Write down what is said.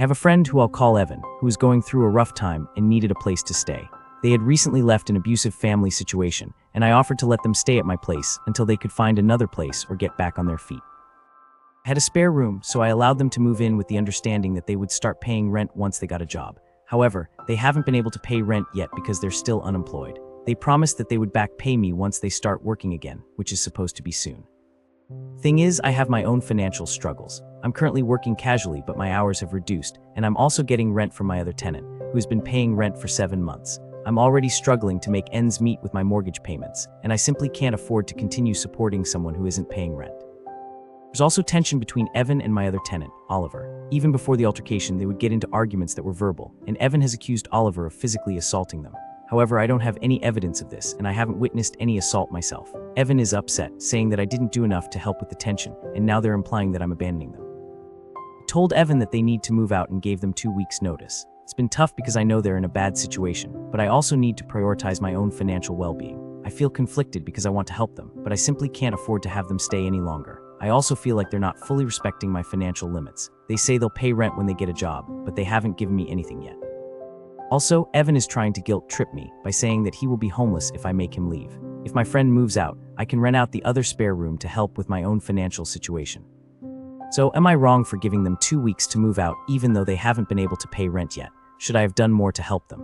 I have a friend who I'll call Evan, who was going through a rough time and needed a place to stay. They had recently left an abusive family situation, and I offered to let them stay at my place until they could find another place or get back on their feet. I had a spare room, so I allowed them to move in with the understanding that they would start paying rent once they got a job. However, they haven't been able to pay rent yet because they're still unemployed. They promised that they would back pay me once they start working again, which is supposed to be soon. Thing is, I have my own financial struggles. I'm currently working casually, but my hours have reduced, and I'm also getting rent from my other tenant, who has been paying rent for 7 months. I'm already struggling to make ends meet with my mortgage payments, and I simply can't afford to continue supporting someone who isn't paying rent. There's also tension between Evan and my other tenant, Oliver. Even before the altercation, they would get into arguments that were verbal, and Evan has accused Oliver of physically assaulting them. However, I don't have any evidence of this, and I haven't witnessed any assault myself. Evan is upset, saying that I didn't do enough to help with the tension, and now they're implying that I'm abandoning them. I told Evan that they need to move out and gave them 2 weeks' notice. It's been tough because I know they're in a bad situation, but I also need to prioritize my own financial well-being. I feel conflicted because I want to help them, but I simply can't afford to have them stay any longer. I also feel like they're not fully respecting my financial limits. They say they'll pay rent when they get a job, but they haven't given me anything yet. Also, Evan is trying to guilt-trip me by saying that he will be homeless if I make him leave. If my friend moves out, I can rent out the other spare room to help with my own financial situation. So, am I wrong for giving them 2 weeks to move out even though they haven't been able to pay rent yet? Should I have done more to help them?